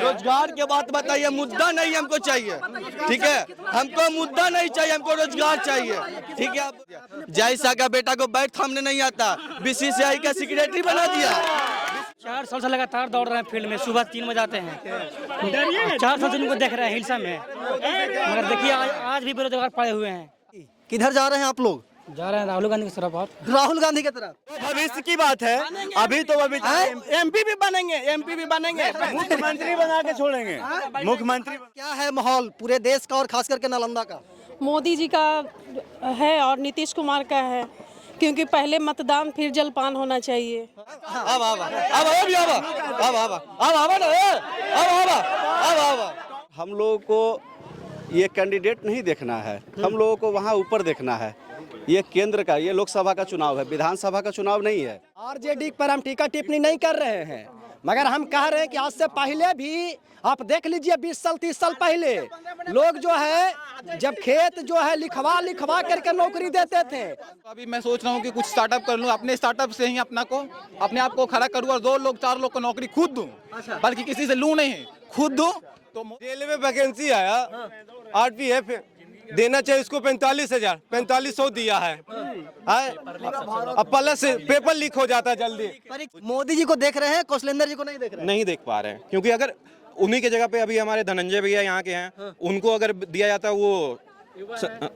रोजगार के बात बताइए, मुद्दा नहीं हमको चाहिए, ठीक है, हमको मुद्दा नहीं चाहिए, हमको रोजगार चाहिए, ठीक है। जैसा का बेटा को बैट थामने नहीं आता, बीसीसीआई का सेक्रेटरी बना दिया। 4 साल से लगातार दौड़ रहे हैं फील्ड में, सुबह 3 बजे आते हैं। 4 साल से उनको देख रहे हैं हिलसा में, मगर देखिए आज भी बेरोजगार पड़े हुए हैं। किधर जा रहे हैं आप लोग? जा रहे हैं राहुल गांधी की तरफ। आप राहुल गांधी की तरफ? भविष्य की बात है, अभी तो अभी एमपी भी बनेंगे, मुख्यमंत्री बना के छोड़ेंगे, मुख्यमंत्री। क्या है माहौल पूरे देश का और खास करके नालंदा का? मोदी जी का है और नीतीश कुमार का है, क्योंकि पहले मतदान फिर जलपान होना चाहिए। हम लोगों को ये कैंडिडेट नहीं देखना है, हम लोगों को वहाँ ऊपर देखना है। ये केंद्र का, ये लोकसभा का चुनाव है, विधानसभा का चुनाव नहीं है। आरजेडी पर हम टीका टिप्पणी नहीं कर रहे हैं, मगर हम कह रहे हैं कि आज से पहले भी आप देख लीजिए 20 साल 30 साल पहले लोग जो है जब खेत जो है लिखवा करके नौकरी देते थे। अभी मैं सोच रहा हूँ कि कुछ स्टार्टअप कर लूँ, अपने स्टार्टअप से ही अपने आप को खड़ा करूँ और 2 लोग 4 लोग को नौकरी खुद दूँ, बल्कि किसी से लूँ नहीं, खुद दूँ। तो रेलवे में वैकेंसी आया, आरपीएफ देना चाहिए उसको 45,000 दिया है, अब प्लस पेपर लीक हो जाता है जल्दी। मोदी जी को देख रहे हैं, कौशलेंद्र जी को नहीं देख रहे हैं? नहीं देख पा रहे हैं, क्योंकि अगर उन्हीं की जगह पे अभी हमारे धनंजय भैया यहाँ के हैं, उनको अगर दिया जाता, वो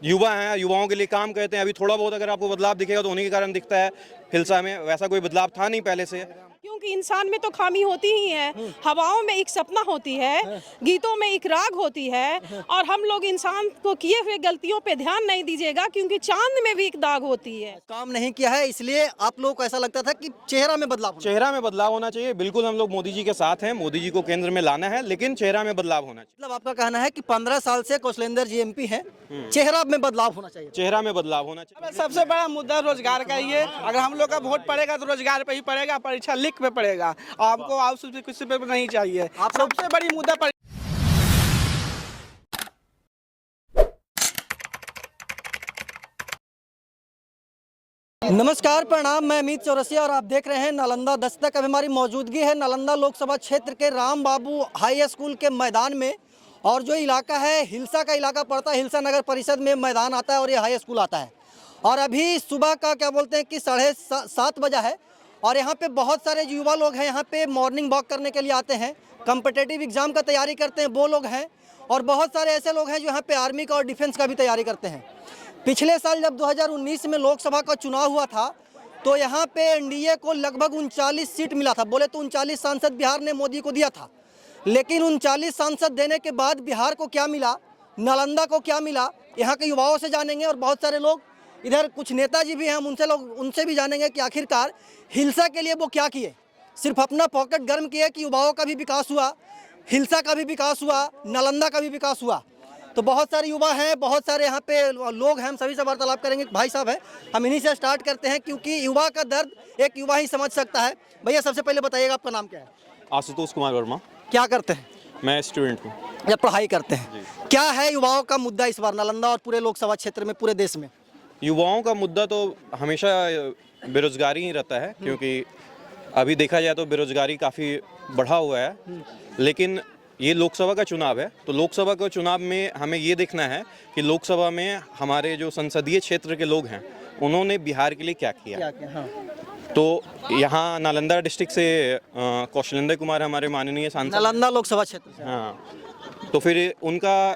युवा हैं, युवाओं के लिए काम करते हैं। अभी थोड़ा बहुत अगर आपको बदलाव दिखेगा तो उन्हीं के कारण दिखता है हिलसा में, वैसा कोई बदलाव था नहीं पहले से। क्योंकि इंसान में तो खामी होती ही है, हवाओं में एक सपना होती है, गीतों में एक राग होती है, और हम लोग इंसान को किए हुए गलतियों पे ध्यान नहीं दीजिएगा, क्योंकि चांद में भी एक दाग होती है। काम नहीं किया है, इसलिए आप लोगों को ऐसा लगता था कि चेहरा में बदलाव होना चाहिए। बिल्कुल हम लोग मोदी जी के साथ हैं, मोदी जी को केंद्र में लाना है, लेकिन चेहरा में बदलाव होना चाहिए। मतलब आपका कहना है कि 15 साल से कौशलेंद्र जी एमपी हैं, चेहरा में बदलाव होना चाहिए। चेहरा में बदलाव होना चाहिए। सबसे बड़ा मुद्दा रोजगार का ही है। अगर हम लोग का वोट पड़ेगा तो रोजगार पे ही पड़ेगा, परीक्षा लीक पे पड़ेगा, आपको आउटसोर्स किसी पे नहीं चाहिए। आप सबसे बड़ी मुद्दा पर नमस्कार, प्रणाम, मैं अमित चौरसिया और आप देख रहे हैं नालंदा दस्तक। अब हमारी मौजूदगी है नालंदा लोकसभा क्षेत्र के राम बाबू हाई स्कूल के मैदान में, और जो इलाका है हिलसा का इलाका पड़ता है, हिलसा नगर परिषद में मैदान आता है और ये हाई स्कूल आता है। और अभी सुबह का क्या बोलते हैं कि 7:30 बजा है, और यहाँ पे बहुत सारे युवा लोग हैं, यहाँ पे मॉर्निंग वॉक करने के लिए आते हैं, कॉम्पिटिटिव एग्जाम का तैयारी करते हैं वो लोग हैं, और बहुत सारे ऐसे लोग हैं जो यहाँ पे आर्मी का और डिफेंस का भी तैयारी करते हैं। पिछले साल जब 2019 में लोकसभा का चुनाव हुआ था तो यहाँ पे एनडीए को लगभग 39 सीट मिला था। बोले तो 39 सांसद बिहार ने मोदी को दिया था, लेकिन 39 सांसद देने के बाद बिहार को क्या मिला, नालंदा को क्या मिला, यहाँ के युवाओं से जानेंगे। और बहुत सारे लोग इधर कुछ नेताजी भी हैं, हम उनसे भी जानेंगे कि आखिरकार हिलसा के लिए वो क्या किए। सिर्फ अपना पॉकेट गर्म किए कि युवाओं का भी विकास हुआ, हिलसा का भी विकास हुआ, नालंदा का भी विकास हुआ। तो बहुत सारे युवा हैं, बहुत सारे यहाँ पे लोग हैं, हम सभी से वार्तालाप करेंगे। भाई साहब हैं, हम इन्हीं से स्टार्ट करते हैं, क्योंकि युवा का दर्द एक युवा ही समझ सकता है। भैया सबसे पहले बताइएगा आपका नाम क्या है? आशुतोष कुमार वर्मा। क्या करते हैं? मैं स्टूडेंट हूँ। या पढ़ाई करते हैं? क्या है युवाओं का मुद्दा इस बार नालंदा और पूरे लोकसभा क्षेत्र में, पूरे देश में? युवाओं का मुद्दा तो हमेशा बेरोजगारी ही रहता है, क्योंकि अभी देखा जाए तो बेरोजगारी काफ़ी बढ़ा हुआ है। लेकिन ये लोकसभा का चुनाव है, तो लोकसभा के चुनाव में हमें ये देखना है कि लोकसभा में हमारे जो संसदीय क्षेत्र के लोग हैं उन्होंने बिहार के लिए क्या किया। हाँ। तो यहाँ नालंदा डिस्ट्रिक्ट से कौशलेंद्र कुमार हमारे माननीय सांसद, नालंदा लोकसभा क्षेत्र से। हाँ, तो फिर उनका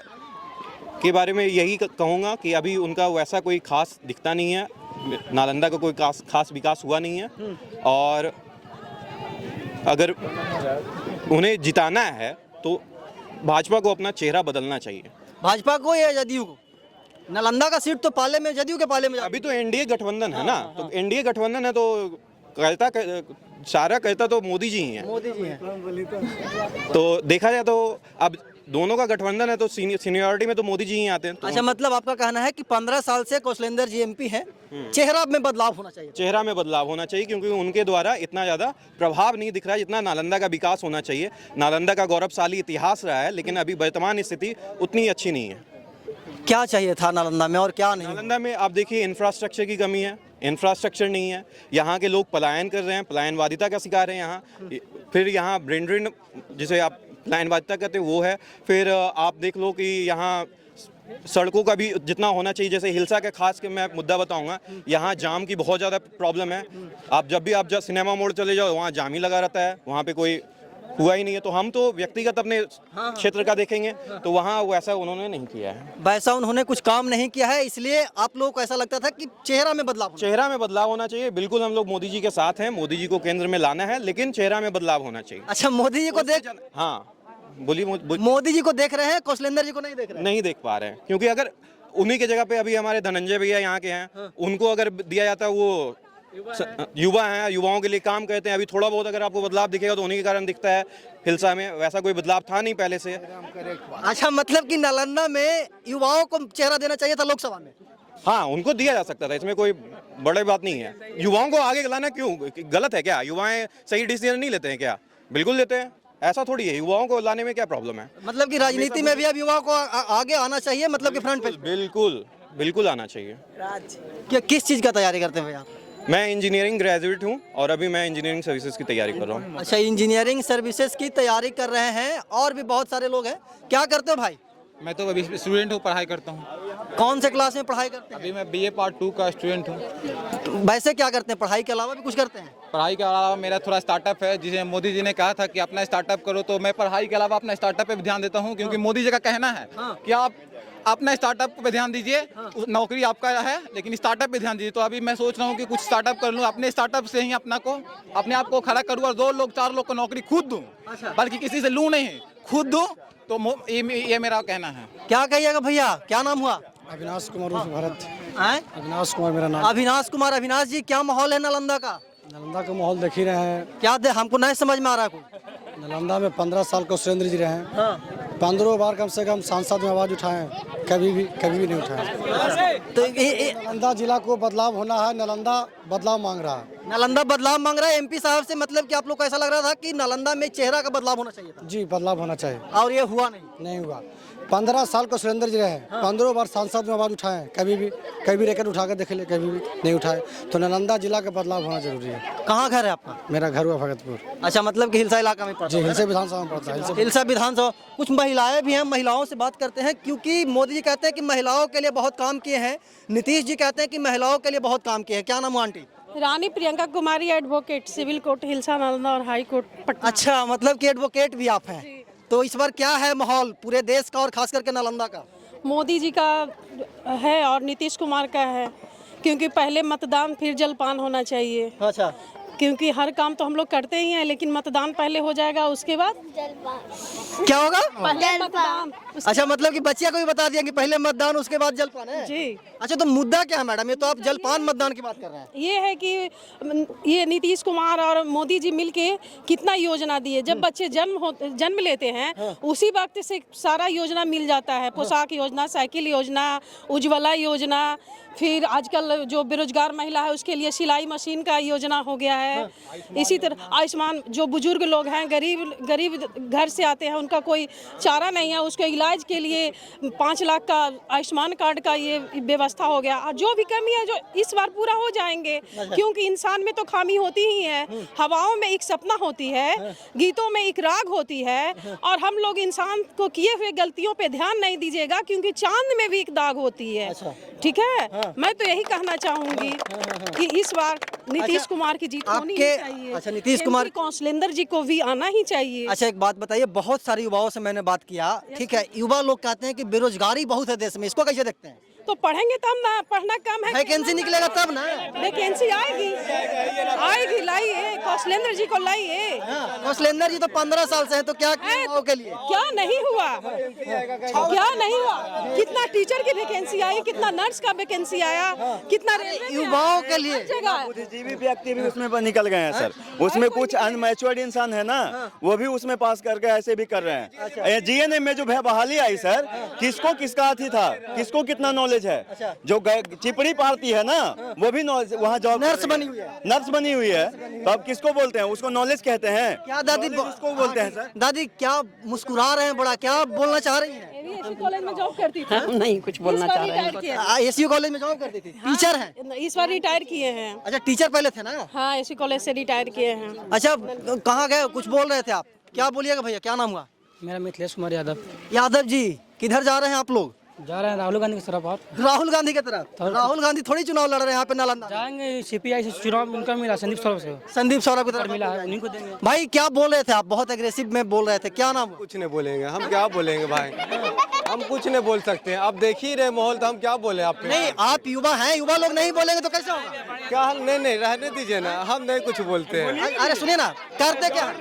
के बारे में यही कहूँगा कि अभी उनका वैसा कोई खास दिखता नहीं है, नालंदा का कोई खास विकास हुआ नहीं है। और अगर उन्हें जिताना है तो भाजपा को अपना चेहरा बदलना चाहिए। भाजपा को या जदयू को? नालंदा का सीट तो पाले में, जदयू के पाले में। अभी तो एनडीए गठबंधन है ना, तो एनडीए गठबंधन है तो सारा कहता तो मोदी जी ही हैं। मोदी जी हैं। तो देखा जाए तो अब दोनों का गठबंधन है तो सीनियरिटी में तो मोदी जी ही आते हैं। तो अच्छा, मतलब आपका कहना है कि 15 साल से कौशलेंद्र जी एमपी हैं, चेहरा में बदलाव होना चाहिए। चेहरा में बदलाव होना चाहिए, क्योंकि उनके द्वारा इतना ज़्यादा प्रभाव नहीं दिख रहा है जितना नालंदा का विकास होना चाहिए। नालंदा का गौरवशाली इतिहास रहा है, लेकिन अभी वर्तमान स्थिति उतनी अच्छी नहीं है। क्या चाहिए था नालंदा में और क्या नहीं? नालंदा में आप देखिए इंफ्रास्ट्रक्चर की कमी है, इंफ्रास्ट्रक्चर नहीं है, यहाँ के लोग पलायन कर रहे हैं, पलायनवादिता का शिकार है यहाँ। फिर यहाँ ब्रेन ड्रेन जिसे आप लाइन बाधिता कहते हैं वो है। फिर आप देख लो कि यहाँ सड़कों का भी जितना होना चाहिए, जैसे हिलसा के खास के मैं मुद्दा बताऊंगा, यहाँ जाम की बहुत ज़्यादा प्रॉब्लम है। आप जब सिनेमा मोड़ चले जाओ वहाँ जाम ही लगा रहता है, वहाँ पे कोई हुआ ही नहीं है। तो हम तो व्यक्तिगत अपने क्षेत्र का देखेंगे तो वहाँ वैसा उन्होंने नहीं किया है, वैसा उन्होंने कुछ काम नहीं किया है, इसलिए आप लोगों को ऐसा लगता था कि चेहरा में बदलाव होना चाहिए। बिल्कुल हम लोग मोदी जी के साथ हैं, मोदी जी को केंद्र में लाना है, लेकिन चेहरा में बदलाव होना चाहिए। अच्छा, मोदी जी को देख, हाँ बोलिए। मोदी जी को देख रहे हैं, कौशलेंद्र जी को नहीं देख रहे हैं? नहीं देख पा रहे हैं, क्योंकि अगर उन्हीं की जगह पे अभी हमारे धनंजय भैया यहाँ के हैं, उनको अगर दिया जाता, वो युवा हैं, युवाओं के लिए काम करते हैं। अभी थोड़ा बहुत अगर आपको बदलाव दिखेगा तो उन्हीं के कारण दिखता है। हिलसा में वैसा कोई बदलाव था नहीं पहले से। अच्छा, मतलब कि नालंदा में युवाओं को चेहरा देना चाहिए था लोकसभा में? हाँ, उनको दिया जा सकता था, इसमें कोई बड़ी बात नहीं है। युवाओं को आगे लाना क्यों गलत है क्या? युवाएं सही डिसीजन नहीं लेते हैं क्या? बिल्कुल लेते हैं, ऐसा थोड़ी है। युवाओं को लाने में क्या प्रॉब्लम है? मतलब कि राजनीति में भी अब युवाओं को आगे आना चाहिए, मतलब कि फ्रंट पे बिल्कुल आना चाहिए। क्या किस चीज़ का तैयारी करते हैं भैया आप? मैं इंजीनियरिंग ग्रेजुएट हूँ और अभी मैं इंजीनियरिंग सर्विसेज की तैयारी कर रहा हूँ। अच्छा, इंजीनियरिंग सर्विसेज की तैयारी कर रहे हैं, और भी बहुत सारे लोग हैं। क्या करते हो भाई? मैं तो अभी स्टूडेंट हूँ, पढ़ाई करता हूँ। कौन से क्लास में पढ़ाई करते हैं? अभी मैं BA पार्ट 2 का स्टूडेंट हूँ। वैसे क्या करते हैं, पढ़ाई के अलावा भी कुछ करते हैं? पढ़ाई के अलावा मेरा थोड़ा स्टार्टअप है, जिसे मोदी जी ने कहा था कि अपना स्टार्टअप करो, तो मैं पढ़ाई के अलावा अपना स्टार्टअप पे भी ध्यान देता हूँ, क्योंकि मोदी जी का कहना है कि आप अपना स्टार्टअप पे ध्यान दीजिए। नौकरी आपका है, लेकिन स्टार्टअप पे ध्यान दीजिए। तो अभी मैं सोच रहा हूँ कि कुछ स्टार्टअप कर लूँ, अपने स्टार्टअप से ही अपने आप को खड़ा करूँ और 2 लोग 4 लोग को नौकरी खुद दूँ, बल्कि किसी से लूँ नहीं, खुद दूँ। तो ये मेरा कहना है। क्या कहिएगा भैया, क्या नाम हुआ? अविनाश कुमार भारत। अविनाश कुमार मेरा नाम। अविनाश कुमार। अविनाश जी, क्या माहौल है नालंदा का? नालंदा का माहौल देख ही रहे हैं। क्या हमको नहीं समझ में आ रहा है। नालंदा में 15 साल को सुरेंद्र जी रहे हैं। 15 बार कम से कम सांसद में आवाज उठाए, कभी भी नहीं उठाए। तो नालंदा जिला को बदलाव होना है, नालंदा बदलाव मांग रहा है। नालंदा बदलाव मांग रहा है MP साहब से, मतलब कि आप लोग को ऐसा लग रहा था कि नालंदा में चेहरा का बदलाव होना चाहिए था? जी, बदलाव होना चाहिए, और ये हुआ नहीं हुआ। 15 साल को सुरेंद्र जी रहे, 15 बार सांसद में आवाज उठाए, कभी रेकर्ड उठा कर देख ले, कभी भी नहीं उठाए। तो नालंदा जिला का बदलाव होना जरूरी है। कहाँ घर है आपका? मेरा घर हुआ भगतपुर। अच्छा, मतलब कि हिलसा इलाका में पड़ता जी, हिलसा विधानसभा में पड़ता है। हिलसा विधानसभा। कुछ महिलाएं भी हैं, महिलाओं से बात करते हैं, क्योंकि मोदी जी कहते हैं कि महिलाओं के लिए बहुत काम किए हैं, नीतीश जी कहते हैं कि महिलाओं के लिए बहुत काम किए हैं। क्या नाम है auntie? Rani Priyanka Kumari, advocate, civil court Hilsa Nalanda और हाई कोर्ट पटना। अच्छा, मतलब कि एडवोकेट भी आप हैं। तो इस बार क्या है माहौल पूरे देश का और खास करके नालंदा का? मोदी जी का है और नीतीश कुमार का है, क्योंकि पहले मतदान फिर जलपान होना चाहिए। अच्छा, क्योंकि हर काम तो हम लोग करते ही हैं, लेकिन मतदान पहले हो जाएगा, उसके बाद क्या होगा? पहले मतदान। अच्छा, मतलब कि बच्चिया को भी बता दिया कि पहले मतदान उसके बाद जलपान है? जी। अच्छा, तो मुद्दा क्या है मैडम? ये तो आप जलपान मतदान की बात कर रहे हैं। ये है कि ये नीतीश कुमार और मोदी जी मिलके कितना योजना दिए। जब बच्चे जन्म लेते हैं उसी वक्त से सारा योजना मिल जाता है। पोशाक योजना, साइकिल योजना, उज्ज्वला योजना, फिर आजकल जो बेरोजगार महिला है उसके लिए सिलाई मशीन का योजना हो गया है। इसी तरह आयुष्मान, जो बुजुर्ग लोग हैं, गरीब घर से आते हैं, उनका कोई चारा नहीं है, उसके इलाज के लिए 5 लाख का आयुष्मान कार्ड का ये व्यवस्था हो गया। और जो भी कमी है जो इस बार पूरा हो जाएंगे, क्योंकि इंसान में तो खामी होती ही है। हवाओं में एक सपना होती है, गीतों में एक राग होती है, और हम लोग इंसान को किए हुए गलतियों पे ध्यान नहीं दीजिएगा, क्योंकि चांद में भी एक दाग होती है। ठीक है, मैं तो यही कहना चाहूंगी कि इस बार नीतीश कुमार की जीत होनी ही चाहिए। अच्छा, नीतीश कुमार, कौशलेंद्र जी को भी आना ही चाहिए। अच्छा, एक बात बताइए, बहुत सारे युवाओं से मैंने बात किया, ठीक है, युवा लोग कहते हैं कि बेरोजगारी बहुत है देश में, इसको कैसे देखते हैं? तो पढ़ेंगे तब ना, पढ़ना कम है, वैकेंसी निकलेगा तब ना। वैकेंसी आएगी, लाइए कौशलेंद्र जी को लाइए। कौशलेंद्र जी तो 15 साल से हैं, तो क्या युवाओं के लिए क्या नहीं हुआ? कितना टीचर की वैकेंसी आई, कितना नर्स का वैकेंसी आया, कितना युवाओं के लिए। बुद्धिजीवी व्यक्ति भी उसमें निकल गए हैं सर। उसमें कुछ अनमैच्योर्ड इंसान है ना, वो भी उसमें पास करके ऐसे भी कर रहे हैं। GNM में जो बहाली आई सर, किसको किसका अथी था, किसको कितना नॉलेज है? जो चिपड़ी पार्टी है ना, वो भी वहाँ जॉब नर्स बनी हुई है। तो अब किसको बोलते हैं? उसको नॉलेज कहते हैं। क्या दादी उसको बोलते हैं सर? दादी क्या मुस्कुरा रहे हैं, बड़ा क्या बोलना चाह रही हैं? एसी कॉलेज में जॉब करती थी। नहीं, कुछ बोलना चाह रहे हैं। एसी कॉलेज में जॉब करती थी, टीचर हैं? इस बार रिटायर किए हैं। अच्छा, टीचर पहले थे ना? हाँ, एसी कॉलेज से रिटायर किए हैं। अच्छा, कहाँ गए? कुछ बोल रहे थे आप, क्या बोलिएगा भैया, क्या नाम हुआ? मेरा मिथिलेश कुमार यादव। यादव जी, किधर जा रहे हैं आप लोग? जा रहे हैं राहुल गांधी की तरफ। और राहुल गांधी की तरफ? राहुल गांधी थोड़ी चुनाव लड़ रहे हैं यहाँ पे नालंदा। जाएंगे सीपीआई से, चुनाव उनका मिला संदीप सौरभ से, संदीप सौरभ की तरफ मिला है, उन्हीं को देंगे। भाई क्या बोल रहे थे आप? बहुत एग्रेसिव में बोल रहे थे, क्या नाम? कुछ नहीं बोलेंगे हम, क्या बोलेंगे भाई, हम कुछ नहीं बोल सकते हैं। अब देख ही रहे माहौल, तो हम क्या बोले आपके? नहीं, आप युवा हैं, युवा लोग नहीं बोलेंगे तो कैसे होगा? क्या? नहीं रहने दीजिए ना, हम नहीं कुछ बोलते हैं। अरे सुनिए ना, करते क्या?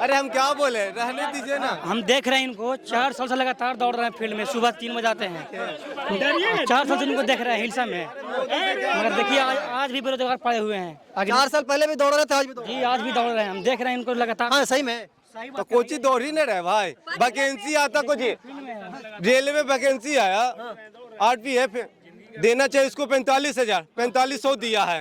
अरे हम क्या बोले, रहने दीजिए ना। हम देख रहे हैं इनको 4 साल से लगातार दौड़ रहे हैं फील्ड में, सुबह 3 बजे आते हैं। 4 साल से इनको देख रहे हैं हिलसा में, मगर देखिए आज भी बेरोजगार पड़े हुए हैं। 4 साल पहले भी दौड़ रहे थे, आज भी दौड़ रहे जी आज भी दौड़ रहे हैं, हम देख रहे हैं इनको लगातार। हैं। सही में तो कोची दौड़ ही नहीं रहे भाई, वैकेंसी आता कुछ, रेलवे वैकेंसी आया, RPF देना चाहिए इसको 45,000, 4500 दिया है।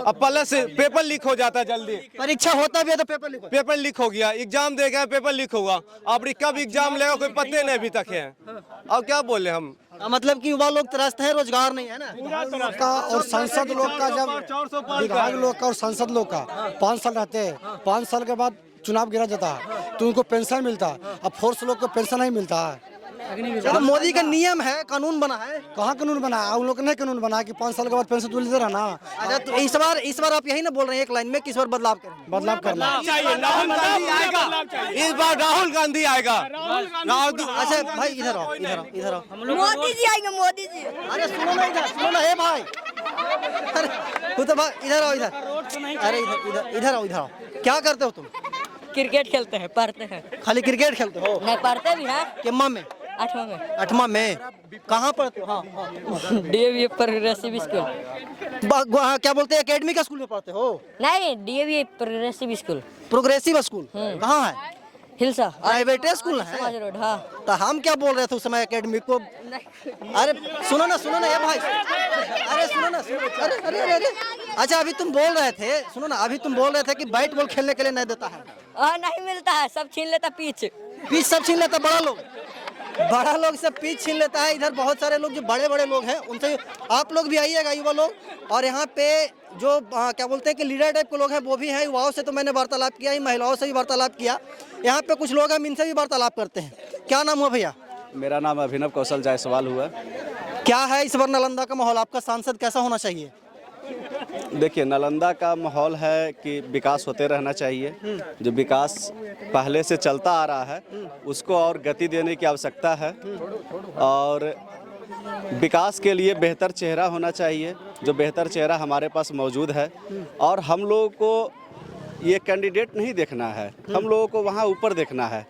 अब प्लस पेपर लीक हो जाता है जल्दी, परीक्षा होता भी है तो पेपर लीक हो गया, एग्जाम दे गए पेपर लीक होगा, अब कब एग्जाम लेगा कोई पते नहीं अभी तक है। अब क्या बोले हम? मतलब कि युवा लोग त्रस्त हैं, रोजगार नहीं है ना। का और सांसद लोग का, जब विधायक लोग का और सांसद लोग का 5 साल रहते हैं, 5 साल के बाद चुनाव गिरा जाता है तो उनको पेंशन मिलता है। अब फोर्स लोग को पेंशन नहीं मिलता है। चलो, मोदी का नियम है, कानून बना है। कहाँ कानून बना है? उन लोग ने कानून बना कि 5 साल के बाद पेंशन मिलते रहना। अच्छा, तो इस बार आप यही ना बोल रहे हैं एक लाइन में कि इस बार बदलाव करें? बदलाव करना चाहिए, राहुल गांधी आएगा इस बार, राहुल गांधी आएगा। अच्छा भाई, इधर आओ, इधर आओ, इधर आओ। मोदी जी आएंगे, मोदी जी। अरे सुनो ना, इधर सुनो ना, हे भाई। अरे तू तो भाई इधर आओ, इधर। अरे इधर आओ, इधर आओ। क्या करते हो तुम? क्रिकेट खेलते हैं, पढ़ते हैं। खाली क्रिकेट खेलते हो? नहीं, पढ़ते भी हैं। किम्मा में? 8वां में। 8वां में? कहाँ पढ़ते हो? हाँ, DAV प्रोग्रेसिव स्कूल। क्या बोलते हैं, एकेडमी का स्कूल में पढ़ते हो? नहीं, DAV progressive school. Progressive school कहाँ है? हिलसा प्राइवेट स्कूल है? समाज रोड। हाँ, तो हम क्या बोल रहे थे उस समय एकेडमी को? अरे सुनो ना ये भाई, अरे सुनो ना, अरे अच्छा, अभी तुम बोल रहे थे, सुनो ना, अभी तुम बोल रहे थे कि बैट बॉल खेलने के लिए नहीं देता है। नहीं मिलता है, सब छीन लेता पिच सब छीन लेता। बड़ा लोग सब पिच छीन लेता है। इधर बहुत सारे लोग जो बड़े लोग हैं, उनसे आप लोग भी आइएगा, युवा लोग। और यहाँ पे जो क्या बोलते हैं कि लीडर टाइप के लोग हैं वो भी हैं। युवाओं से तो मैंने वार्तालाप किया ही, महिलाओं से भी वार्तालाप किया। यहाँ पे कुछ लोग हैं, इनसे भी वार्तालाप करते हैं। क्या नाम हुआ भैया? मेरा नाम अभिनव कौशल जायसवाल हुआ। क्या है इस बार नालंदा का माहौल? आपका सांसद कैसा होना चाहिए? देखिए, नालंदा का माहौल है कि विकास होते रहना चाहिए। जो विकास पहले से चलता आ रहा है उसको और गति देने की आवश्यकता है, और विकास के लिए बेहतर चेहरा होना चाहिए। जो बेहतर चेहरा हमारे पास मौजूद है, और हम लोगों को ये कैंडिडेट नहीं देखना है, हम लोगों को वहाँ ऊपर देखना है।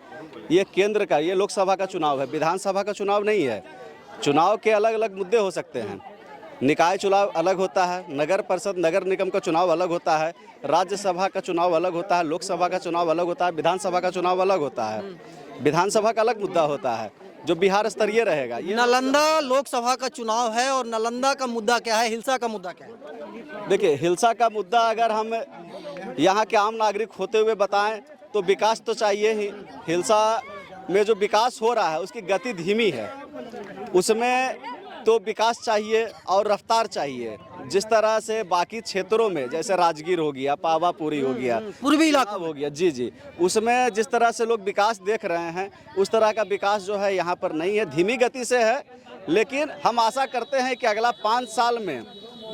ये केंद्र का, ये लोकसभा का चुनाव है, विधानसभा का चुनाव नहीं है। चुनाव के अलग अलग मुद्दे हो सकते हैं। निकाय चुनाव अलग होता है, नगर परिषद नगर निगम का चुनाव अलग होता है, राज्यसभा का चुनाव अलग होता है, लोकसभा का चुनाव अलग होता है, विधानसभा का चुनाव अलग होता है। विधानसभा का अलग मुद्दा होता है जो बिहार स्तरीय रहेगा। ये नालंदा लोकसभा का चुनाव है, और नालंदा का मुद्दा क्या है, हिलसा का मुद्दा क्या है? देखिए, हिलसा का मुद्दा अगर हम यहाँ के आम नागरिक होते हुए बताएं तो विकास तो चाहिए ही। हिलसा में जो विकास हो रहा है उसकी गति धीमी है, उसमें तो विकास चाहिए और रफ्तार चाहिए। जिस तरह से बाकी क्षेत्रों में, जैसे राजगीर हो गया, पावापुरी हो गया, पूर्वी इलाका हो गया, जी, उसमें जिस तरह से लोग विकास देख रहे हैं उस तरह का विकास जो है यहाँ पर नहीं है, धीमी गति से है। लेकिन हम आशा करते हैं कि अगला 5 साल में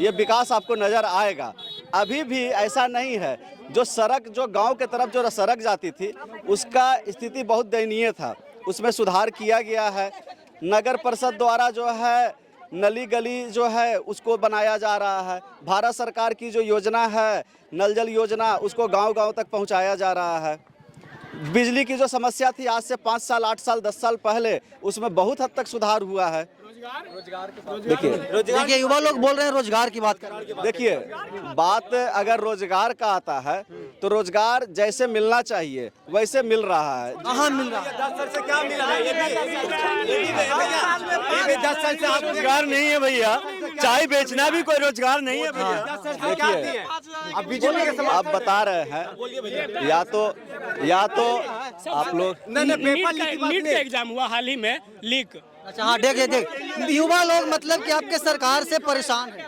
ये विकास आपको नज़र आएगा। अभी भी ऐसा नहीं है। जो सड़क, जो गांव के तरफ जो सड़क जाती थी उसका स्थिति बहुत दयनीय था, उसमें सुधार किया गया है। नगर परिषद द्वारा जो है नली गली जो है उसको बनाया जा रहा है। भारत सरकार की जो योजना है नल जल योजना, उसको गांव-गांव तक पहुंचाया जा रहा है। बिजली की जो समस्या थी आज से 5 साल 8 साल 10 साल पहले, उसमें बहुत हद तक सुधार हुआ है। देखिए, युवा लोग बोल रहे हैं रोजगार की बात कर रहे हैं। देखिए, बात अगर रोजगार का आता है तो रोजगार जैसे मिलना चाहिए वैसे मिल रहा है। कहाँ मिल रहा है? 10 साल से क्या मिला है? ये भी 10 साल से आप रोजगार नहीं है भैया, चाय बेचना भी कोई रोजगार नहीं है भैया। देखिए, आप बता रहे हैं या तो आप लोग नीट का एग्जाम हुआ हाल ही में लीक, अच्छा हाँ, देख युवा लोग मतलब कि आपके सरकार से परेशान है।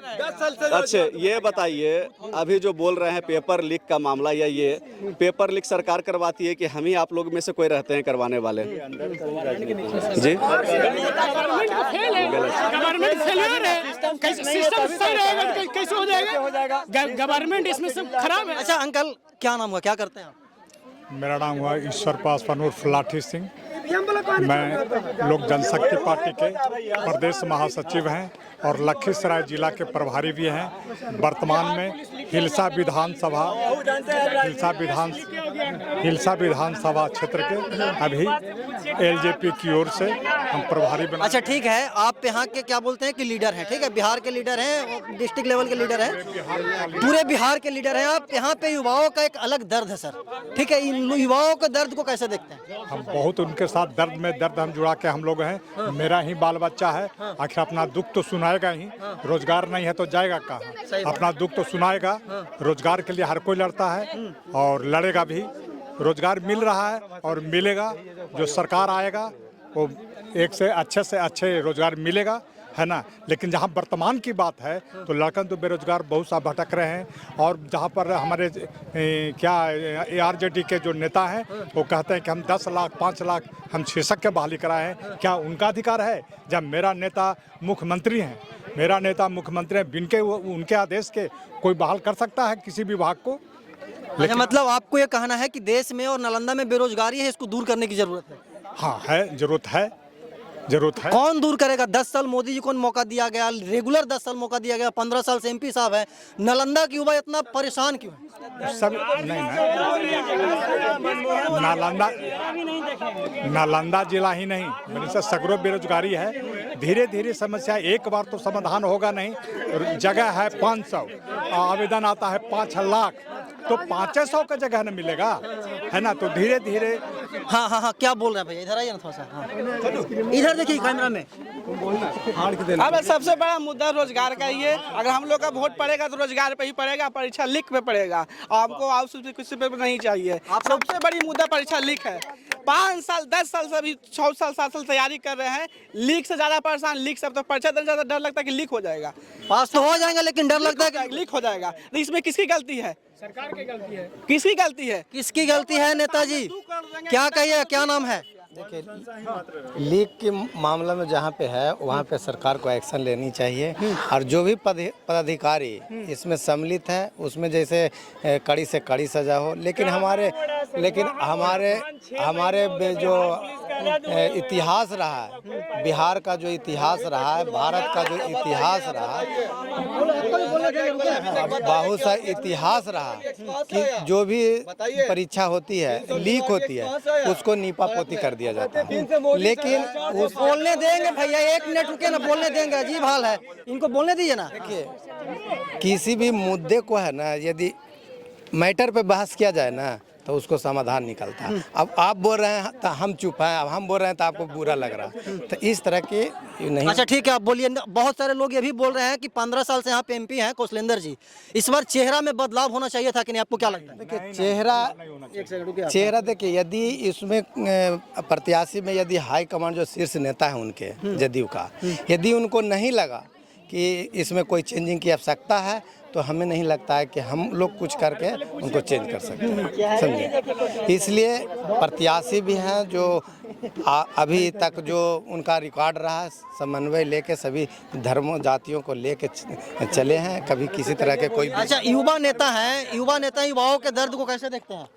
अच्छा ये बताइए, अभी जो बोल रहे हैं पेपर लीक का मामला, या ये पेपर लीक सरकार करवाती है कि हम ही आप लोग में से कोई रहते हैं करवाने वाले? जी गवर्नमेंट फेलियर है, सिस्टम सही रहेगा तो कैसे हो जाएगा? गवर्नमेंट इसमें सब खराब है। अच्छा अंकल, क्या नाम हुआ, क्या करते हैं आप? मेरा नाम हुआ ईश्वर पासवान उर्फ लाठी सिंह। मैं लोक जनशक्ति पार्टी के प्रदेश महासचिव हैं और लखीसराय जिला के प्रभारी भी हैं। वर्तमान में हिलसा विधानसभा क्षेत्र के अभी एलजेपी की ओर से हम प्रभारी बना। अच्छा ठीक है, आप यहाँ के क्या बोलते हैं कि लीडर हैं, ठीक है, बिहार के लीडर हैं, डिस्ट्रिक्ट लेवल के लीडर हैं, पूरे बिहार के लीडर हैं आप। यहाँ पे युवाओं का एक अलग दर्द है सर, ठीक है, इन युवाओं के दर्द को कैसे देखते हैं? हम बहुत उनके साथ दर्द में दर्द हम जुड़ा के हम लोग हैं। मेरा ही बाल बच्चा है, आखिर अपना दुख तो सुनाएगा ही, रोजगार नहीं है तो जाएगा कहाँ? अपना दुख तो सुनाएगा। रोजगार के लिए हर कोई लड़ता है और लड़ेगा भी। रोजगार मिल रहा है और मिलेगा, जो सरकार आएगा वो एक से अच्छे रोजगार मिलेगा, है ना। लेकिन जहाँ वर्तमान की बात है तो लड़कन तो बेरोजगार बहुत सा भटक रहे हैं। और जहाँ पर हमारे आरजेडी के जो नेता हैं वो कहते हैं कि हम 10 लाख 5 लाख हम शीर्षक के बहाली कराए हैं, क्या उनका अधिकार है? जब मेरा नेता मुख्यमंत्री हैं, उनके आदेश के कोई बहाल कर सकता है किसी विभाग को? अच्छा, मतलब आपको ये कहना है कि देश में और नालंदा में बेरोजगारी है, इसको दूर करने की जरूरत है? हाँ है, जरूरत है। कौन दूर करेगा? 10 साल मोदी जी को मौका दिया गया, रेगुलर 10 साल मौका दिया गया, 15 साल से एमपी साहब है। नालंदा की युवा इतना परेशान क्यों है? सब नहीं, नालंदा जिला ही नहीं, मेरे से सगरो बेरोजगारी है। धीरे धीरे समस्या एक बार तो समाधान होगा नहीं। जगह है 500, आवेदन आता है 5 लाख, तो 500 का जगह न मिलेगा, है ना। तो धीरे धीरे हाँ, क्या बोल रहे हैं भैया? इधर आइए ना थोड़ा सा। हाँ। इधर देखिए कैमरा में। अब सबसे बड़ा मुद्दा रोजगार का ही है। अगर हम लोग का वोट पड़ेगा तो रोजगार पे ही पड़ेगा, परीक्षा लीक पे पड़ेगा। आपको आउटसोर्सिंग किसी पे नहीं चाहिए। सबसे बड़ी मुद्दा परीक्षा लीक है। 5 साल 10 साल से अभी 6 साल 7 साल तैयारी कर रहे हैं, लीक से ज्यादा परेशान। लीक से तो परीक्षा देने ज्यादा डर लगता है कि लीक हो जाएगा। पास तो हो जाएगा लेकिन डर लगता है कि लीक हो जाएगा। तो इसमें किसकी गलती है? सरकार की गलती है। किसकी गलती है? किसकी गलती है नेताजी? क्या कहिए, क्या नाम है? देखिए, लीक के मामला में जहाँ पे है वहाँ पे सरकार को एक्शन लेनी चाहिए। और जो भी पदाधिकारी इसमें सम्मिलित है उसमें जैसे कड़ी से कड़ी सजा हो। लेकिन हमारे जो इतिहास रहा है, बिहार का जो इतिहास रहा है, भारत का जो इतिहास रहा है, बहुत सा इतिहास रहा कि जो भी परीक्षा होती है, लीक होती है, उसको नीपा पोती कर दिया जाता है। लेकिन उस बोलने देंगे भैया, 1 मिनट रुके ना, बोलने देंगे। अजीब हाल है, इनको बोलने दीजिए ना। देखिए, किसी भी मुद्दे को है ना, यदि मैटर पे बहस किया जाए ना तो उसको समाधान निकलता है। अब आप बोल रहे हैं तो हम चुप हैं, अब हम बोल रहे हैं तो आपको बुरा लग रहा है, तो इस तरह के नहीं। अच्छा ठीक है, आप बोलिए। बहुत सारे लोग ये भी बोल रहे हैं कि 15 साल से यहाँ पे एमपी हैं कौशलेंद्र जी, इस बार चेहरा में बदलाव होना चाहिए था कि नहीं? आपको क्या लगता है? देखिए, चेहरा देखिए, यदि इसमें प्रत्याशी में यदि हाई कमांड जो शीर्ष नेता है उनके जदयू का, यदि उनको नहीं लगा कि इसमें कोई चेंजिंग की आवश्यकता है तो हमें नहीं लगता है कि हम लोग कुछ करके उनको चेंज कर सकते हैं, समझे। इसलिए प्रत्याशी भी हैं जो अभी तक जो उनका रिकॉर्ड रहा है, समन्वय लेके सभी धर्मों जातियों को लेके चले हैं, कभी किसी तरह के कोई। अच्छा, युवा नेता हैं, युवाओं के दर्द को कैसे देखते हैं?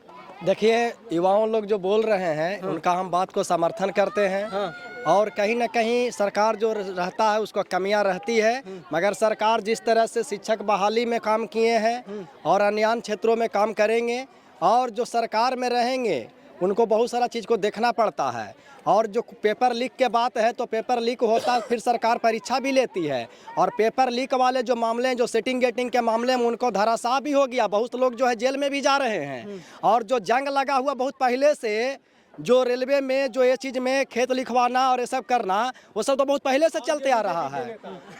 देखिए, युवाओं लोग जो बोल रहे हैं उनका हम बात को समर्थन करते हैं। और कहीं ना कहीं सरकार जो रहता है उसको कमियां रहती है, मगर सरकार जिस तरह से शिक्षक बहाली में काम किए हैं और अन्य क्षेत्रों में काम करेंगे, और जो सरकार में रहेंगे उनको बहुत सारा चीज़ को देखना पड़ता है। और जो पेपर लीक के बात है तो पेपर लीक होता है, फिर सरकार परीक्षा भी लेती है। और पेपर लीक वाले जो मामले हैं, जो सेटिंग गेटिंग के मामले में, उनको धराशायी भी हो गया। बहुत लोग जो है जेल में भी जा रहे हैं। और जो जंग लगा हुआ बहुत पहले से, जो रेलवे में जो ये चीज़ में खेत लिखवाना और ये सब करना, वो सब तो बहुत पहले से चलते आ रहा है।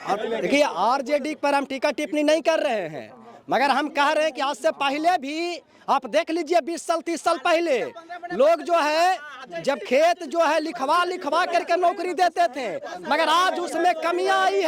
और देखिए, आरजेडी पर हम टीका टिप्पणी नहीं कर रहे हैं, मगर हम कह रहे हैं कि आज से पहले भी आप देख लीजिए 20 साल 30 साल पहले लोग जो है जब खेत जो है लिखवा करके नौकरी देते थे, मगर आज उसमें कमियां आई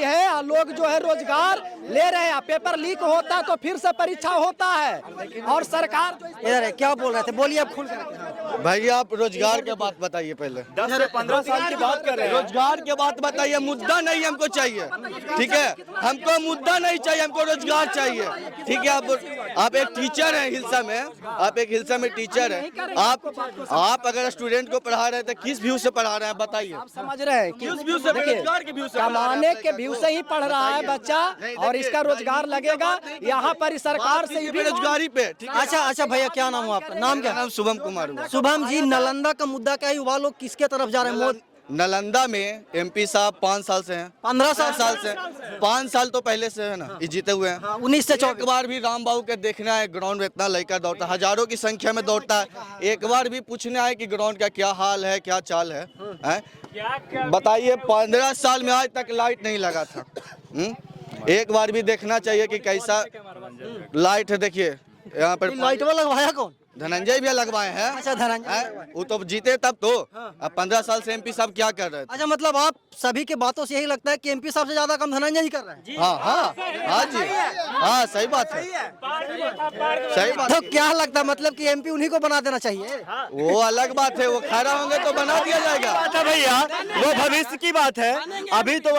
है और लोग जो है रोजगार ले रहे हैं। पेपर लीक होता तो फिर से परीक्षा होता है और सरकार इधर है, क्या बोल रहे थे, बोलिए अब खुल कर। भाई आप रोजगार के बात बताइए पहले। 10 से 15 साल की बात कर रहे हैं। रोजगार के बात बताइए, मुद्दा नहीं हमको चाहिए, ठीक है। हमको मुद्दा नहीं चाहिए, हमको रोजगार चाहिए, ठीक है। आप एक टीचर हैं हिलसा में, आप एक हिलसा में टीचर हैं। आप अगर स्टूडेंट को पढ़ा रहे थे किस व्यू से पढ़ा रहे हैं बताइए। आप समझ रहे हैं कि किस व्यू से? बेरोजगार के व्यू से। कमाने के व्यू से ही पढ़ रहा है बच्चा और इसका रोजगार लगेगा यहाँ पर सरकार से बेरोजगारी पे। अच्छा भैया, क्या नाम हुआ आपका? नाम क्या? नाम शुभम कुमार हुआ। शुभम जी, नालंदा का मुद्दा क्या है? युवा लोग किसके तरफ जा रहे हैं? नालंदा में एमपी साहब 5 साल से हैं, 15 साल से 5 साल तो पहले से है ना, ये जीते हुए हैं। 19 से एक बार भी राम बाबू के देखना है ग्राउंड में इतना लड़का दौड़ता है, हजारों की संख्या में दौड़ता है। एक बार भी पूछना है कि ग्राउंड का क्या हाल है, क्या चाल है, बताइए। 15 साल में आज तक लाइट नहीं लगा था। एक बार भी देखना चाहिए कि कैसा लाइट है। देखिए यहाँ पर लाइट वाला लगवाया कौन? धनंजय भी लगवाए हैं। अच्छा, धनंजय वो तो जीते तब तो। अब 15 साल से एमपी साहब क्या कर रहे थे? अच्छा, मतलब आप सभी के बातों से यही लगता है कि एमपी साहब से ज्यादा काम धनंजय ही कर रहे हैं? हाँ जी, हाँ सही बात है, सही बात। तो क्या लगता है, मतलब कि एमपी उन्हीं को बना देना चाहिए? वो अलग बात है, वो खड़ा होंगे तो बना दिया जाएगा। अच्छा भैया, वो भविष्य की बात है। अभी तो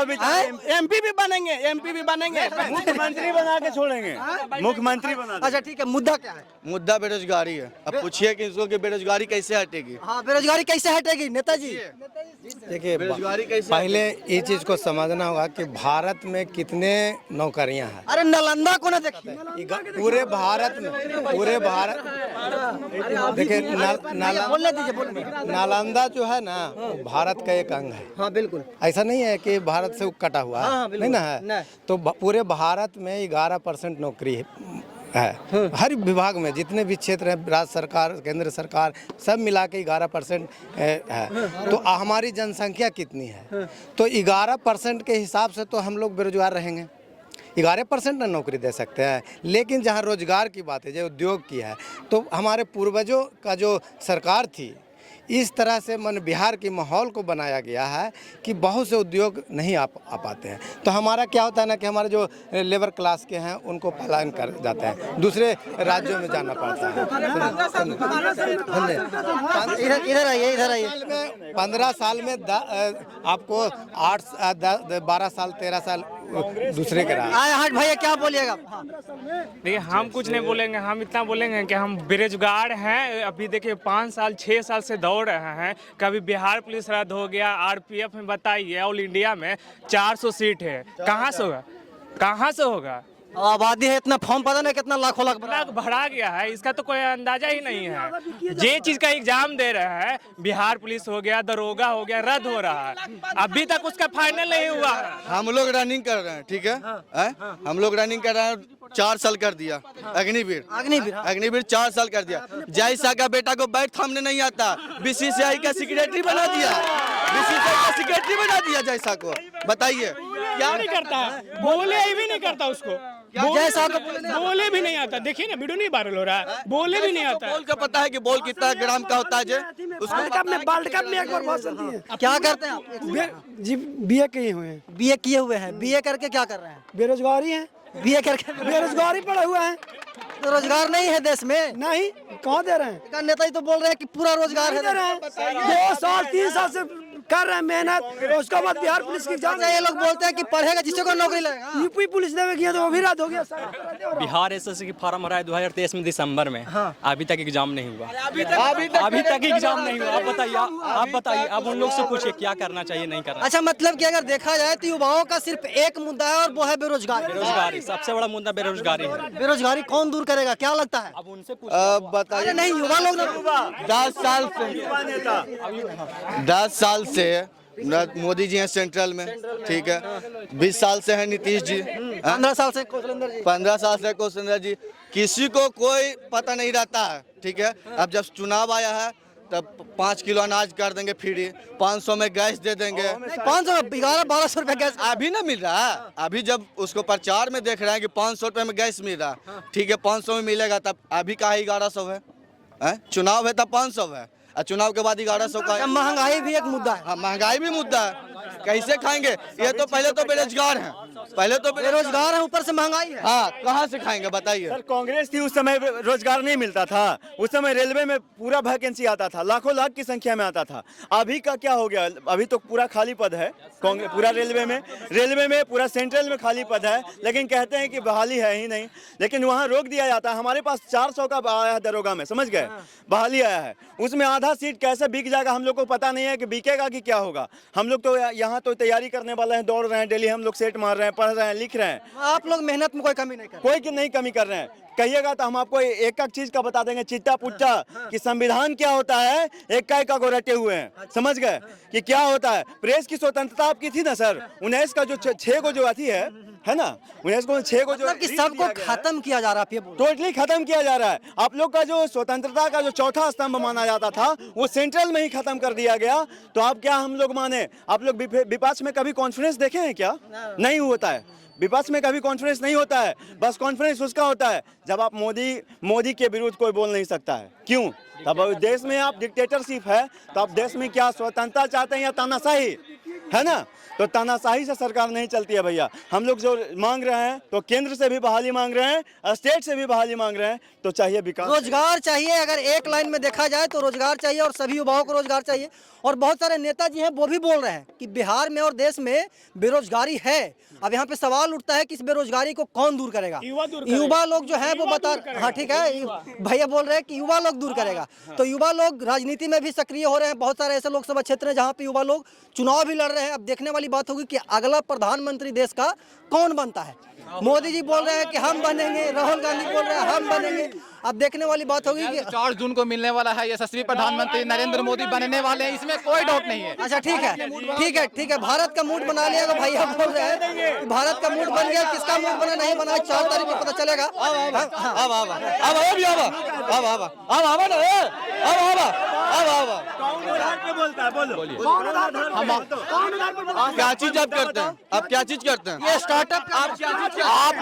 एमपी भी बनेंगे, मुख्यमंत्री बना के छोड़ेंगे, मुख्यमंत्री बना। अच्छा ठीक है, मुद्दा क्या है? मुद्दा बेरोजगारी है। अब पूछिए कि इसको कि बेरोजगारी कैसे हटेगी। हाँ, बेरोजगारी कैसे हटेगी नेताजी? देखिए, बेरोजगारी कैसे पहले ये चीज को समझना होगा कि भारत में कितने नौकरियां हैं। अरे नालंदा को ना देखिए, पूरे भारत में, देखिए बोलने दीजिए। नालंदा जो है ना, वो भारत का एक अंग है। हाँ बिल्कुल, ऐसा नहीं है कि भारत से वो कटा हुआ है, नहीं ना है। तो पूरे भारत में 11% नौकरी है। हर विभाग में जितने भी क्षेत्र हैं, राज्य सरकार, केंद्र सरकार, सब मिला के 11% है। तो हमारी जनसंख्या कितनी है? तो 11% के हिसाब से तो हम लोग बेरोजगार रहेंगे। 11% ना नौकरी दे सकते हैं। लेकिन जहाँ रोजगार की बात है, जो उद्योग की है, तो हमारे पूर्वजों का जो सरकार थी, इस तरह से मन बिहार के माहौल को बनाया गया है कि बहुत से उद्योग नहीं आ पाते हैं। तो हमारा क्या होता है ना कि हमारे जो लेबर क्लास के हैं उनको पलायन कर जाते हैं, दूसरे राज्यों में जाना पड़ता है। इधर आइए। 15 साल में आपको 12 साल 13 साल दूसरे के रहा। हाँ भैया, क्या बोलिएगा? देखिए, हम कुछ नहीं बोलेंगे, हम इतना बोलेंगे कि हम बेरोजगार हैं। अभी देखिए 5 साल 6 साल से दौड़ रहे हैं। कभी बिहार पुलिस रद्द हो गया, आरपीएफ में बताइए, ऑल इंडिया में 400 सीट है, कहाँ से होगा? आबादी है इतना, फॉर्म पता नहीं कितना लाखों लाख बढ़ा गया है, इसका तो कोई अंदाजा ही नहीं है। जे चीज का एग्जाम दे रहा है, बिहार पुलिस हो गया, दरोगा हो गया, रद्द हो रहा है, अभी तक उसका फाइनल नहीं हुआ है। हम लोग रनिंग कर रहे हैं, ठीक है। हम लोग रनिंग कर रहे हैं, 4 साल कर दिया। अग्निवीर 4 साल कर दिया। जैसा का बेटा को बैठ थामने नहीं आता, बीसीसीआई का सेक्रेटरी बना दिया जैसा को। बताइए क्या नहीं करता है, बोले भी नहीं करता उसको, बोले भी नहीं आता। देखिए ना, वीडियो नहीं वायरल हो रहा है, बोले भी नहीं आता। बोल का पता है कि बोल कितना ग्राम का होता है? वर्ल्ड कप में एक बार बहुत चलती है। क्या करते हैं आप? जी बीए किए हुए हैं। बीए किए हुए हैं, बीए करके क्या कर रहे हैं? बेरोजगारी है। बीए करके बेरोजगारी पड़ा हुआ है। तो रोजगार नहीं है देश में? नहीं, कहाँ दे रहे हैं? नेता ही तो बोल रहे हैं कि पूरा रोजगार है। 2 साल 3 साल से कर रहे हैं मेहनत, उसके बाद बिहार पुलिस की जांच। ये लोग बोलते हैं कि पढ़ेगा जिससे को नौकरी लगेगा। यूपी पुलिस ने किया तो वो भी रद्द हो गया। बिहार एसएससी की फॉर्म भरा है 2023 में दिसंबर में। अभी तक एग्जाम नहीं हुआ। अभी तक एग्जाम नहीं हुआ। आप बताइए, आप उन लोग से पूछिए क्या करना चाहिए, नहीं करना। अच्छा, मतलब कि अगर देखा जाए तो युवाओं का सिर्फ एक मुद्दा है और वो है बेरोजगारी। सबसे बड़ा मुद्दा बेरोजगारी है। बेरोजगारी कौन दूर करेगा, क्या लगता है? अब उनसे बताइए। नहीं, युवा लोग 10 साल से मोदी जी हैं सेंट्रल में, ठीक है। 20 साल से है नीतीश जी, 15 साल से कौशलेंद्र जी। किसी को कोई पता नहीं रहता है, ठीक है। अब जब चुनाव आया है तब 5 किलो अनाज कर देंगे फ्री, 500 में गैस दे देंगे। 500-1200 रुपए गैस अभी ना मिल रहा है, अभी जब उसको प्रचार में देख रहे हैं कि 500 रुपए में गैस मिल रहा है, ठीक है 500 में मिलेगा, तब अभी का 1100 है, चुनाव है तब 500 है, और चुनाव के बाद 1100 का है। महंगाई भी एक मुद्दा है। हाँ, महंगाई भी मुद्दा है, कैसे खाएंगे? ये तो पहले तो बेरोजगार हैं, पहले तो बेरोजगार है, ऊपर से महंगाई है। हाँ, कहाँ से खाएंगे बताइए? सर कांग्रेस थी उस समय रोजगार नहीं मिलता था, उस समय रेलवे में पूरा वैकेंसी आता था, लाखों लाख की संख्या में आता था। अभी का क्या हो गया? अभी तो पूरा खाली पद है कांग्रेस, पूरा रेलवे में पूरा सेंट्रल में खाली पद है, लेकिन कहते हैं कि बहाली है ही नहीं, लेकिन वहाँ रोक दिया जाता है। हमारे पास 400 का आया है दरोगा में, समझ गए, बहाली आया है, उसमें आधा सीट कैसे बिक जाएगा हम लोग को पता नहीं है कि बिकेगा कि क्या होगा। हम लोग तो यहाँ तो तैयारी करने वाले हैं, दौड़ रहे हैं, डेली हम लोग सेट मार रहे हैं, पढ़ रहे हैं, लिख रहे हैं। आप लोग मेहनत में कोई कमी नहीं कर कोई नहीं कमी कर रहे हैं, कहिएगा तो हम आपको एक एक चीज का बता देंगे, चिट्टा पुट्टा कि संविधान क्या होता है, एक का को रटे हुए हैं, समझ गए कि क्या होता है। प्रेस की स्वतंत्रता आपकी थी ना सर, 19 का जो 6 को जो अथी है ना, 19 को 6 को जो कि सबको खत्म किया जा रहा है, टोटली खत्म किया जा रहा है। आप लोग का जो स्वतंत्रता का जो चौथा स्तंभ माना जाता था, वो सेंट्रल में ही खत्म कर दिया गया। तो आप क्या हम लोग माने? आप लोग विपक्ष में कभी कॉन्फ्रेंस देखे हैं क्या? नहीं होता है, विपक्ष में कभी कॉन्फ्रेंस नहीं होता है। बस कॉन्फ्रेंस उसका होता है जब आप मोदी के विरुद्ध कोई बोल नहीं सकता है। क्यों? तब देश में आप डिक्टेटरशिप है, तो आप देश में क्या स्वतंत्रता चाहते हैं या तानाशाही है ना? तो तानाशाही से सरकार नहीं चलती है भैया। हम लोग जो मांग रहे हैं तो केंद्र से भी बहाली मांग रहे हैं, स्टेट से भी बहाली मांग रहे हैं, तो चाहिए विकास, रोजगार चाहिए। अगर एक लाइन में देखा जाए तो रोजगार चाहिए और सभी युवाओं को रोजगार चाहिए। और बहुत सारे नेताजी हैं वो भी बोल रहे हैं कि बिहार में और देश में बेरोजगारी है। अब यहाँ पे सवाल उठता है कि इस बेरोजगारी को कौन दूर करेगा? युवा लोग जो है वो बता, हाँ ठीक है, भैया बोल रहे हैं कि युवा लोग दूर करेगा। तो युवा लोग राजनीति में भी सक्रिय हो रहे हैं। बहुत सारे ऐसे लोकसभा क्षेत्र हैं जहाँ पे युवा लोग चुनाव भी लड़ रहे हैं। अब देखने वाली बात होगी कि अगला प्रधानमंत्री देश का कौन बनता है। मोदी जी बोल रहे हैं कि हम बनेंगे, राहुल गांधी बोल रहे हैं हम बनेंगे। अब देखने वाली बात होगी कि 4 जून को मिलने वाला है यशस्वी प्रधानमंत्री नरेंद्र मोदी बनने वाले हैं, इसमें कोई डाउट नहीं है। अच्छा ठीक है, भारत का मूड बना लिया। तो भैया बोल रहे हैं कि भारत का मूड बन गया, किसका मूड बना नहीं बना 4 तारीख को पता चलेगा। क्या चीज आप करते हैं? आप क्या चीज करते हैं? ये स्टार्टअप आप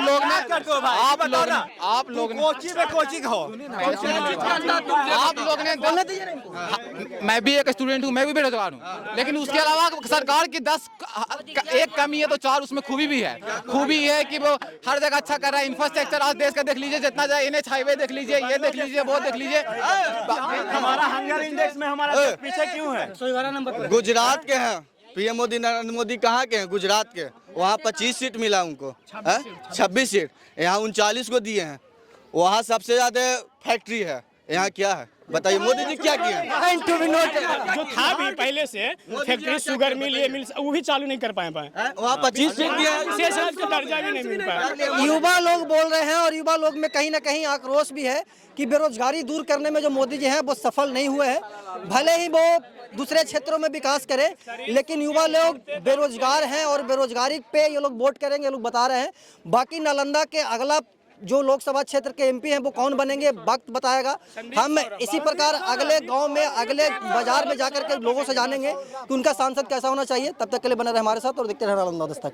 लोग ने मैं भी एक स्टूडेंट हूँ, मैं भी बेरोजगार हूँ, लेकिन उसके अलावा सरकार की 10 एक कमी है तो 4 उसमें खूबी भी है। खूबी है कि वो हर जगह अच्छा कर रहा है। इंफ्रास्ट्रक्चर आज देश का देख लीजिए, जितना जाए NH हाईवे देख लीजिए, ये देख लीजिए, वो देख लीजिए। हमारा हंगर इंडेक्स में हमारा पीछे क्यों है? 111 नंबर गुजरात के हैं पीएम मोदी, नरेंद्र मोदी कहाँ के हैं? गुजरात के। वहाँ 25 सीट मिला उनको, 26 सीट। यहाँ 39 को दिए हैं। वहाँ सबसे ज्यादा फैक्ट्री है, यहाँ क्या है बताइए? मोदी जी क्या किया? जो था भी पहले से फैक्ट्री, शुगर मिल, ये मिल, वो भी चालू नहीं कर पाए। वहाँ 25 सीट दिए हैं, दर्जा भी नहीं मिल पाया। युवा लोग बोल रहे हैं और युवा लोग में कहीं ना कहीं आक्रोश भी है कि बेरोजगारी दूर करने में जो मोदी जी हैं वो सफल नहीं हुए हैं। भले ही वो दूसरे क्षेत्रों में विकास करें, लेकिन युवा लोग बेरोजगार हैं और बेरोजगारी पे ये लोग वोट करेंगे, ये लोग बता रहे हैं। बाकी नालंदा के अगला जो लोकसभा क्षेत्र के MP हैं वो कौन बनेंगे वक्त बताएगा। हम इसी प्रकार अगले गांव में, अगले बाजार में जाकर के लोगों से जानेंगे कि उनका सांसद कैसा होना चाहिए। तब तक के लिए बने रहे हमारे साथ और देखते रहे नालंदा दस्तक।